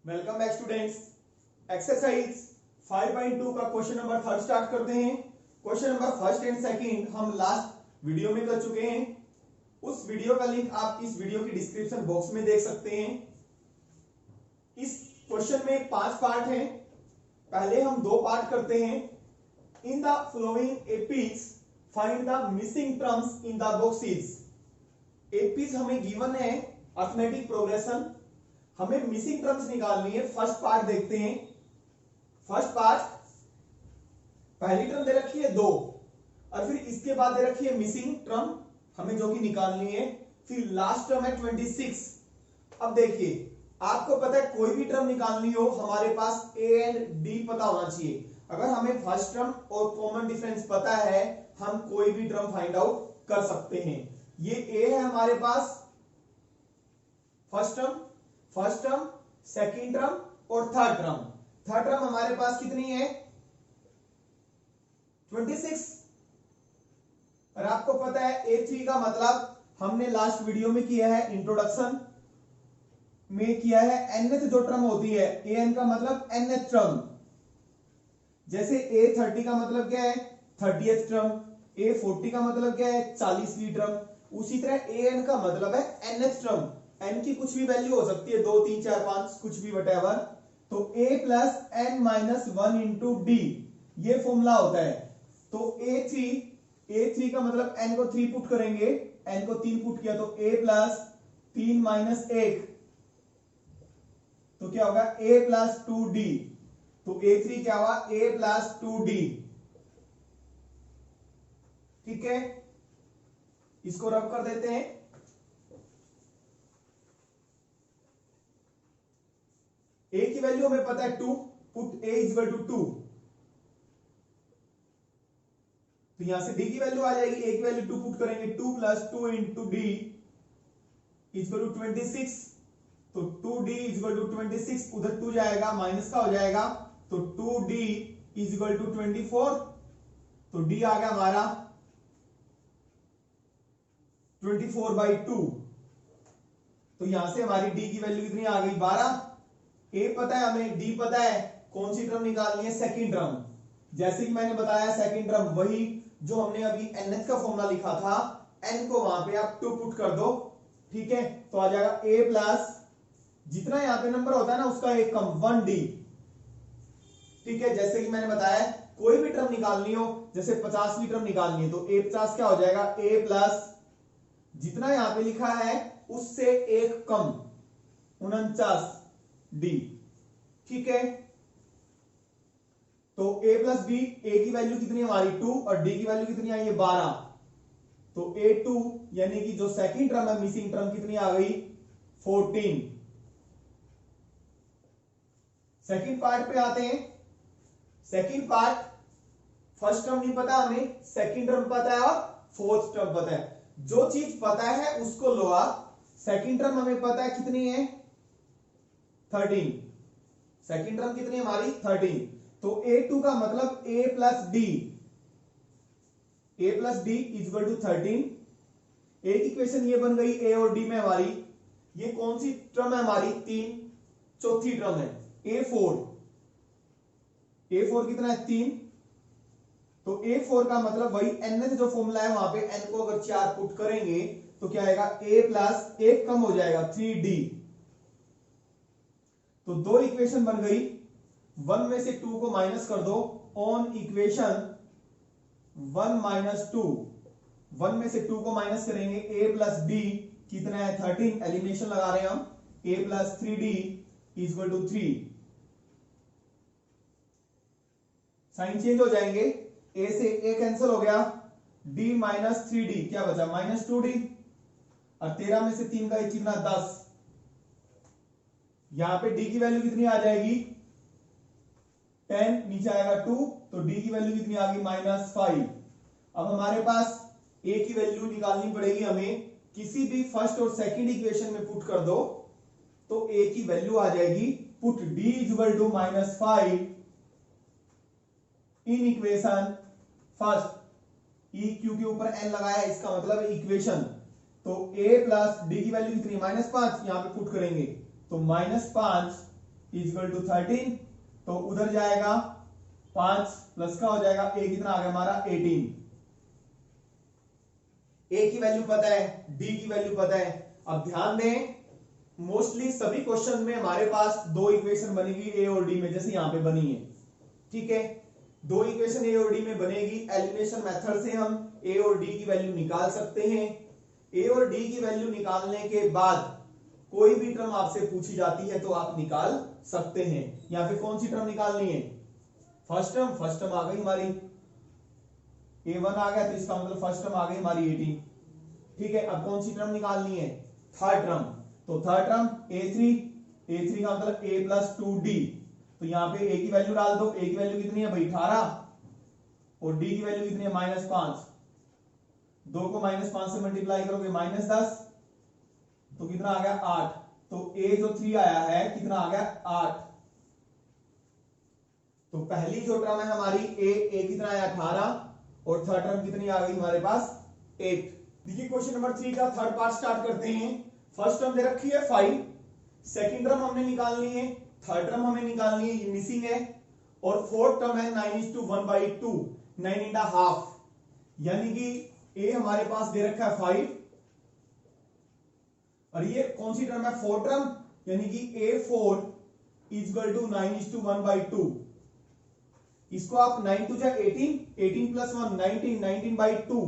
Welcome back students. Exercise 5.2 का question number third start करते हैं। Question number first and second हम last video में कर चुके हैं। उस वीडियो का लिंक आप इस वीडियो की डिस्क्रिप्शन बॉक्स में देख सकते हैं। इस क्वेश्चन में 5 पार्ट हैं। पहले हम 2 पार्ट करते हैं। In the flowing APs find the missing terms in the boxes. APs हमें गिवन है, अर्थमेटिक प्रोग्रेशन, हमें मिसिंग टर्म्स निकालनी है। फर्स्ट पार्ट देखते हैं। फर्स्ट पार्ट, पहली टर्म दे रखी है 2 और फिर इसके बाद दे रखी है मिसिंग टर्म हमें जो कि निकालनी है। फिर लास्ट टर्म है 26। अब देखिए, आपको पता है कोई भी टर्म निकालनी हो हमारे पास ए एंड डी पता होना चाहिए। अगर हमें फर्स्ट टर्म और कॉमन डिफरेंस पता है हम कोई भी टर्म फाइंड आउट कर सकते हैं। ये ए है हमारे पास फर्स्ट टर्म, सेकंड टर्म और थर्ड टर्म। थर्ड टर्म हमारे पास कितनी है 26। और आपको पता है A3 का मतलब हमने लास्ट वीडियो में किया है, इंट्रोडक्शन में किया है। nth जो टर्म होती है, an का मतलब nth टर्म। जैसे A30 का मतलब क्या है 30th टर्म, A40 का मतलब क्या है 40वीं टर्म। उसी तरह an का मतलब है nth टर्म। n की कुछ भी वैल्यू हो सकती है, 2 3 4 5 कुछ भी वटेवर। तो a plus n minus 1 into D, ये फॉर्मूला होता है। तो A3 का मतलब n को 3 पुट करेंगे, n को 3 पुट किया तो a प्लस 3 माइनस 1, तो क्या होगा a प्लस 2d। तो A3 क्या हुआ a प्लस 2d। ठीक है, इसको रब कर देते हैं। a की वैल्यू हमें पता है 2, put a is equal to 2। तो यहां से d की वैल्यू आ जाएगी, a की वैल्यू 2 पुट करेंगे, 2 plus 2 into d is equal to 26। तो 2d इज इक्वल टू 26, उधर 2 जाएगा माइनस का हो जाएगा, तो 2d इज इक्वल टू 24। तो d आ गया हमारा 24/2। तो यहां से हमारी d की वैल्यू कितनी आ गई 12। a पता है हमें, d पता है, कौन सी टर्म निकालनी है सेकंड टर्म। जैसे कि मैंने बताया सेकंड टर्म वही जो हमने अभी nth का फॉर्मूला लिखा था, n को वहां पे आप 2 पुट कर दो। ठीक है, तो आ जाएगा a प्लस जितना यहां पे नंबर होता है ना उसका एक कम 1d। ठीक है, जैसे कि मैंने बताया कोई भी टर्म निकालनी हो, जैसे 50वीं टर्म निकालनी है तो a50 क्या हो जाएगा a प्लस जितना यहां पे लिखा है उससे एक कम 49d। ठीक है, तो a प्लस बी, a की वैल्यू कितनी है हमारी 2 और d की वैल्यू कितनी आई है 12। तो a2 यानी कि जो सेकंड टर्म है मिसिंग टर्म कितनी आ गई 14। सेकंड पार्ट पे आते हैं। सेकंड पार्ट, फर्स्ट टर्म नहीं पता हमें, सेकंड टर्म पता है और फोर्थ टर्म पता है। जो चीज पता है उसको लो आप। सेकंड टर्म हमें पता है कितनी है 13। सेकंड टर्म कितनी है हमारी 13। तो a2 का मतलब a plus d, a plus d is equal to 13। a की इक्वेशन ये बन गई a और d में हमारी। ये कौन सी टर्म है हमारी 3, चौथी टर्म है a4। a4 कितना है 3। तो a4 का मतलब वही nth जो फॉर्मूला है वहां पे n को अगर 4 पुट करेंगे तो क्या आएगा a प्लस एक कम हो जाएगा 3d। तो 2 इक्वेशन बन गई। 1 में से 2 को माइनस कर दो, ऑन इक्वेशन 1 माइनस 2। 1 में से 2 को माइनस करेंगे, a प्लस d कितना है 13, एलिमिनेशन लगा रहे हैं हम, a plus 3d is equal to 3। Sign change हो जाएंगे, a से a कैंसिल हो गया, d माइनस 3d क्या बचा माइनस 2d। और 13 में से 3 का एक कितना 10। यहां पे d की वैल्यू कितनी आ जाएगी 10, नीचे आएगा 2, तो d की वैल्यू कितनी आ गई -5। अब हमारे पास a की वैल्यू निकालनी पड़ेगी हमें, किसी भी फर्स्ट और सेकंड इक्वेशन में पुट कर दो तो a की वैल्यू आ जाएगी, put d is equal to -5 in equation first. e q के ऊपर n लगाया है, इसका मतलब इक्वेशन। तो a प्लस डी की वैल्यू कितनी -5, यहां पे पुट करेंगे तो -5 इक्वल टू 13, तो उधर जाएगा 5 प्लस का हो जाएगा, a कितना आ गया हमारा 18। a की वैल्यू पता है, d की वैल्यू पता है। अब ध्यान दें, मोस्टली सभी क्वेश्चन में हमारे पास दो इक्वेशन बनेगी a और d में, जैसे यहां पे बनी है, ठीक है। दो इक्वेशन a और d में बनेगी, एलिमिनेशन मेथड से हम a और d की वैल्यू निकाल सकते हैं। a और d की वैल्यू निकालने के बाद कोई भी टर्म आपसे पूछी जाती है तो आप निकाल सकते हैं। या फिर कौन सी टर्म निकालनी है? फर्स्ट टर्म आ गई हमारी, a1 आ गया, तो इसका मतलब फर्स्ट टर्म आ गई हमारी 18, ठीक है। अब कौन सी टर्म निकालनी है? Third term. तो थर्ड टर्म a3 का मतलब a प्लस 2d, तो यहां पे a की वैल्यू डाल दो। a की वैल्यू कितनी है भाई 18, और d की वैल्यू कितनी है -5। 2 को -5 से मल्टीप्लाई करोगे -10, तो कितना आ गया 8। तो a जो 3 आया है कितना आ गया 8। तो पहली जो टर्म है हमारी a कितना आया 18, और थर्ड टर्म कितनी आ गई हमारे पास 8। देखिए क्वेश्चन नंबर 3 का थर्ड पार्ट स्टार्ट करते हैं। फर्स्ट टर्म दे रखी है 5, सेकंड टर्म हमने निकालनी है, थर्ड टर्म हमें निकालनी है, ये मिसिंग है, और फोर्थ टर्म है 9:1/2, 9.5, यानी कि a हमारे पास दे रखा है 5, और ये कौन सी टर्म है? फोर्थ टर्म, यानी कि a4 इक्वल टू 9:1/2। इसको आप 9 2 जा 18, 18 प्लस 1 19, 19/2,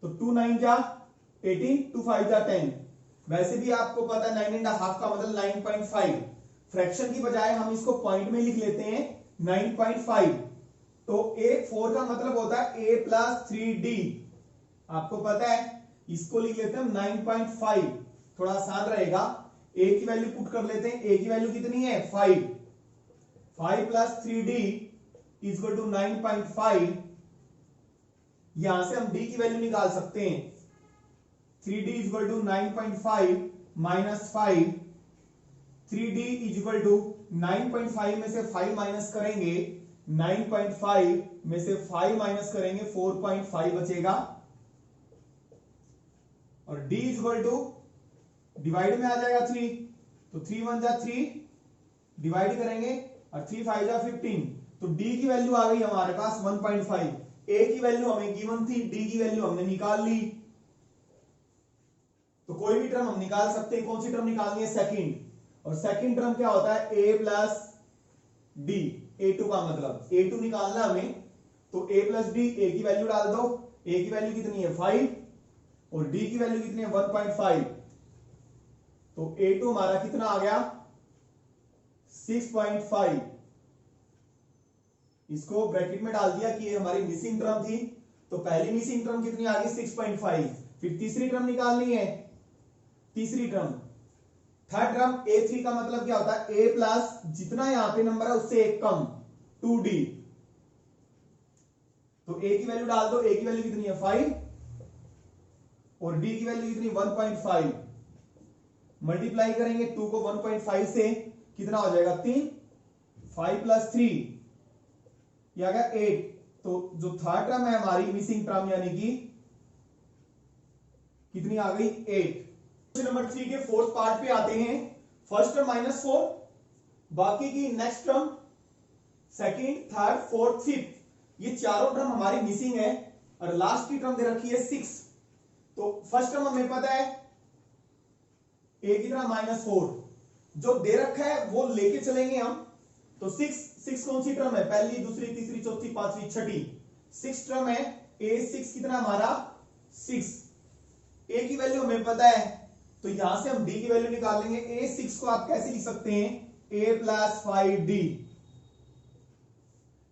तो 2 9 जा 18, 2 5 जा 10। वैसे भी आपको पता है 9.5 का मतलब 9.5, फ्रैक्शन की बजाय हम इसको पॉइंट में लिख लेते हैं 9.5। तो a4 का मतलब होता है a प्लस 3d, आपको पता है, इसको लिख लेते हैं 9.5, थोड़ा आसान रहेगा। a की वैल्यू पुट कर लेते हैं, a की वैल्यू कितनी है 5, 5 प्लस 3d इक्वल टू 9.5। यहां से हम d की वैल्यू निकाल सकते हैं, 3d equal to 9.5 minus 5, 3d equal to 9.5 में से 5 माइनस करेंगे, 9.5 में से 5 माइनस करेंगे 4.5 बचेगा, और d इक्वल टू डिवाइड में आ जाएगा 3, तो 3 1 जा 3, डिवाइड करेंगे और 3 5 जा 15, तो d की वैल्यू आ गई हमारे पास 1.5। a की वैल्यू हमें गिवन थी, d की वैल्यू हमने निकाल ली, तो कोई भी टर्म हम निकाल सकते हैं। कौन सी टर्म निकालनी है? सेकंड, और सेकंड टर्म क्या होता है? a प्लस d, a2 का मतलब a2 निकालना हमें, तो a प्लस d, a की वैल्यू डाल दो, a की वैल्यू कितनी है 5, और d की वैल्यू कितनी है 1.5, तो a2 हमारा कितना आ गया 6.5। इसको ब्रैकेट में डाल दिया कि ये हमारी मिसिंग टर्म थी, तो पहली मिसिंग टर्म कितनी आ गई 6.5। फिर तीसरी टर्म निकालनी है, तीसरी टर्म थर्ड टर्म a3 का मतलब क्या होता है? a प्लस जितना यहां पे नंबर है उससे एक कम 2d, तो a की वैल्यू डाल दो, a की वैल्यू कितनी है 5, और d की वैल्यू कितनी 1.5, मल्टीप्लाई करेंगे 2 को 1.5 से, कितना हो जाएगा 3, 5 प्लस 3 ये आ गया 8। तो जो थर्ड टर्म है हमारी मिसिंग टर्म, यानी कि कितनी आ गई 8। क्वेश्चन नंबर 3 के फोर्थ पार्ट पे आते हैं। फर्स्ट टर्म -4, बाकी की next term second, third, fourth, fifth, ये चारों टर्म हमारी मिसिंग है, और लास्ट की टर्म दे रखी है 6। तो फर्स्ट टर्म हमें पता है a की तरह -4, जो दे रखा है वो लेके चलेंगे हम, तो 6 कौन सी टर्म है? पहली, दूसरी, तीसरी, चौथी, पांचवी, छठी, 6 टर्म है। a6 कितना हमारा 6, a की वैल्यू हमें पता है, तो यहां से हम d की वैल्यू निकाल लेंगे। a6 को आप कैसे लिख सकते हैं? a प्लस 5d,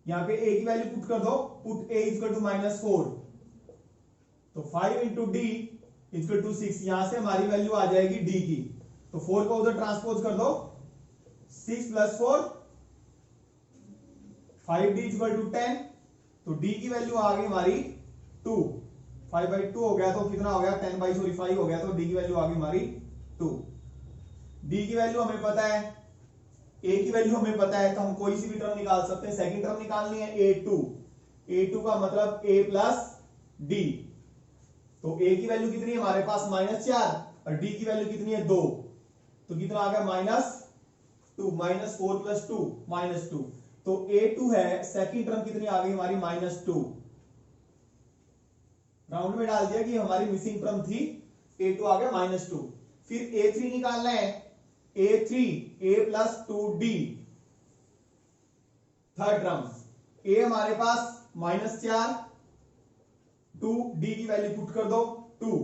यहां पे a की वैल्यू पुट कर दो, पुट a इक्वल टू -4, तो 5 इंटू d इक्वल टू 6, यहां से हमारी वैल्यू आ जाएगी d की, तो 4 को उधर ट्रांसपोज कर दो, 6 प्लस 4 5d इक्वल टू 10, तो d की वैल्यू आ गई हमारी 2, 5/2 हो गया, तो कितना हो गया 5 हो गया, तो d की वैल्यू आ गई हमारी 2। d की वैल्यू हमें पता है, a की वैल्यू हमें पता है, तो हम कोई सी भी टर्म निकाल सकते हैं। सेकंड टर्म निकालनी है a2 का मतलब a प्लस d, तो a की वैल्यू कितनी है हमारे पास -4, और d की वैल्यू कितनी है 2, तो कितना आ गया 2 -4 + 2 -2, तो A2 है, सेकंड टर्म कितनी आ गई हमारी -2, राउंड में डाल दिया कि हमारी मिसिंग टर्म थी, A2 आ गया -2। फिर A3 निकालना है, A3 A + 2D, third term, A हमारे पास -4, 2D की वैल्यू पुट कर दो 2,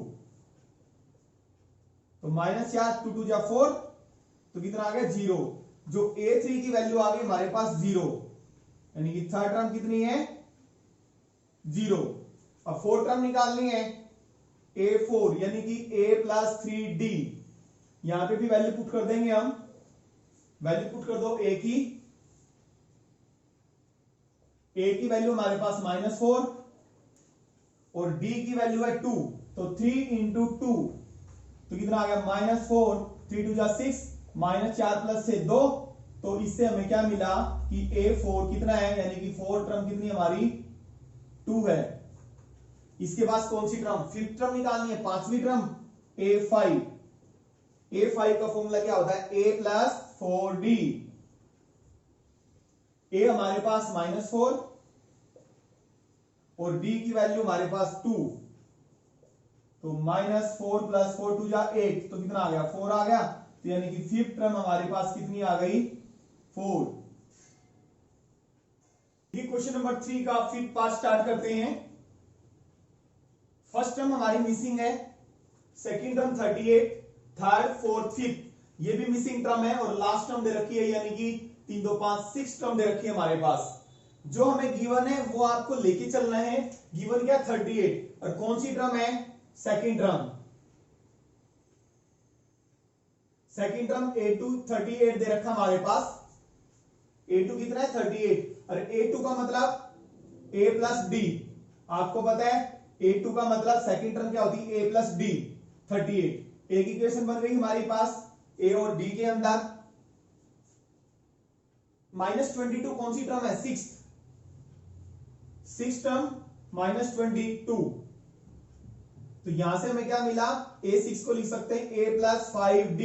तो -4 2 2 4, तो कितना आ गया 0, जो A3 की वैल्यू आ गई हमारे पास 0, यानी कि थर्ड टर्म कितनी है 0। अब फोर्थ टर्म निकालनी है, A4 यानी कि A + 3D, यहां पे भी वैल्यू पुट कर देंगे हम, वैल्यू पुट कर दो A की वैल्यू हमारे पास -4 और D की वैल्यू है 2, तो 3 × 2, तो कितना आ गया -4, 3 2 6, -4 + से 2, तो इससे हमें क्या मिला कि A4 कितना है, यानी कि फोर्थ टर्म कितनी हमारी 2 है। इसके बाद कौन सी टर्म, फिफ्थ टर्म निकालनी है, पांचवी टर्म A5, A5 का फॉर्मूला क्या होता है, A + 4D, A हमारे पास -4 और D की वैल्यू हमारे पास 2, तो -4 + 4 2 8, तो कितना आ गया 4 आ गया, तो यानी कि फिफ्थ टर्म हमारे पास कितनी आ गई 4। क्वेश्चन नंबर 3 का फिफ्थ पार्ट स्टार्ट करते हैं। फर्स्ट टर्म हमारी मिसिंग है, second term 38, third fourth fifth ये भी मिसिंग टर्म है, और लास्ट टर्म दे रखी है, यानी कि 3 2 5 6 टर्म दे रखी है हमारे पास। जो हमें गिवन है वो आपको लेके चलना है। गिवन क्या 38, और कौन सी टर्म है, second term, second term A2 38 दे रखा हमारे पास, A2 कितना है 38, और A2 का मतलब A + D, आपको पता है A2 का मतलब सेकंड टर्म क्या होती है A + D 38। एक इक्वेशन बन गई हमारे पास A और D के अंदर। -22 कौन सी टर्म है, सिक्स टर्म -22, तो यहां से हमें क्या मिला, A6 को लिख सकते हैं A + 5D,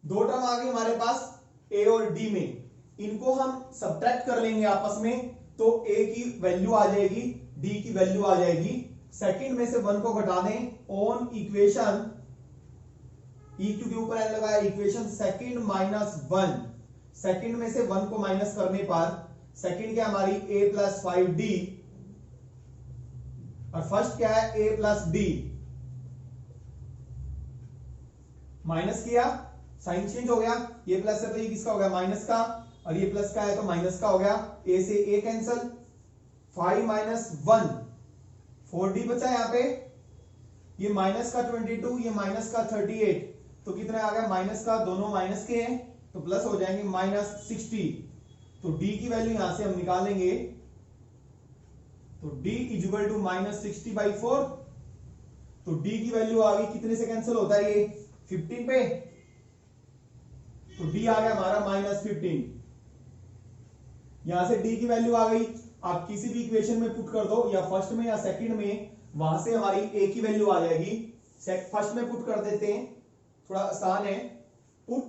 दो टर्म आ गई हमारे पास A और D में, इनको हम सब्ट्रैक्ट कर लेंगे आपस में, तो A की वैल्यू आ जाएगी, D की वैल्यू आ जाएगी। सेकंड में से 1 को घटा दें, ऑन इक्वेशन EQ के ऊपर एन लगाया, इक्वेशन सेकंड -1, सेकंड में से 1 को माइनस करने पर सेकंड क्या हमारी A + 5D, और फर्स्ट क्या है A + D, माइनस किया, साइन चेंज हो गया, ये प्लस है तो ये किसका हो गया माइनस का, और ये प्लस का है तो माइनस का हो गया, A से A कैंसल, 5 - 1 4D बचा यहाँ पे, ये माइनस का 22, ये माइनस का 38, तो कितना आ गया माइनस का, दोनों माइनस के हैं तो प्लस हो जाएंगे -60, तो D की वैल्यू यहां से हम निकालेंगे, तो D = -60/4, तो D की वैल्यू आ गई, कितने से कैंसिल होता है ये 15 पे, तो D आ गया हमारा -15। यहां से D की वैल्यू आ गई, आप किसी भी इक्वेशन में पुट कर दो, या फर्स्ट में या सेकंड में, वहां से हमारी A की वैल्यू आ जाएगी। फर्स्ट में पुट कर देते हैं, थोड़ा आसान है, पुट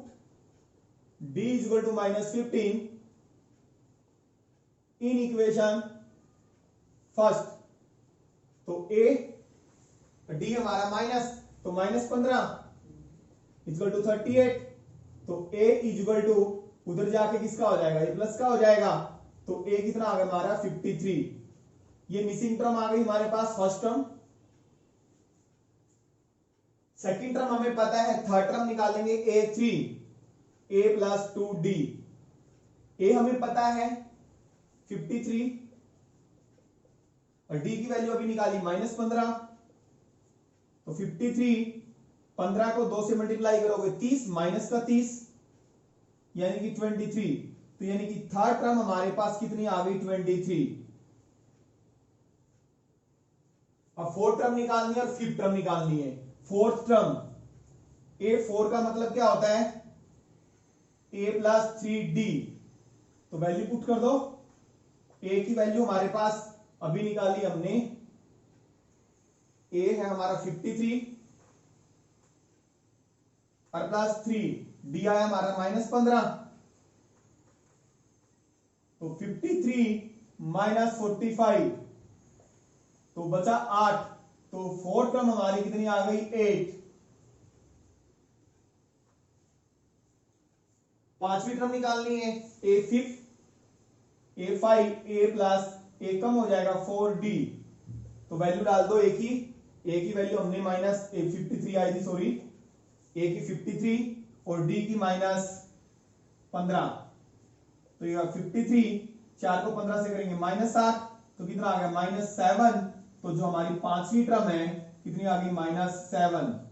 D = -15 इन इक्वेशन फर्स्ट, तो A D हमारा माइनस, तो -15 = 38, तो A = उधर जाके किसका हो जाएगा, ये प्लस का हो जाएगा, तो A कितना आ गया हमारा 53। ये मिसिंग टर्म आ गई हमारे पास फर्स्ट टर्म। सेकंड टर्म हमें पता है, थर्ड टर्म निकालेंगे A3 A + 2D, A हमें पता है 53, और D की वैल्यू अभी निकाली -15, तो 53 15 को 2 से मल्टीप्लाई करोगे 30, माइनस का 30 यानी कि 23, तो यानी कि थर्ड टर्म हमारे पास कितनी आ गई 23। अब फोर्थ टर्म निकालनी है और फिफ्थ टर्म निकालनी है। फोर्थ टर्म A4 का मतलब क्या होता है A + 3D, तो वैल्यू पुट कर दो, A की वैल्यू हमारे पास अभी निकाली हमने, A है हमारा 53, और प्लस 3 डी आया हमारा -15, तो 53 माइनस 45 तो बचा 8, तो फोर्थ टर्म हमारी कितनी आ गई 8। पांचवी टर्म निकालनी है a5 a प्लस a कम हो जाएगा 4d, तो वैल्यू डाल दो a की वैल्यू हमने माइनस 53 आई थी, सॉरी a की 53 और d की -15, तो ये 53 4 को 15 से करेंगे -7, तो कितना आ गया -7, तो जो हमारी पांचवी टर्म है कितनी आ गई -7।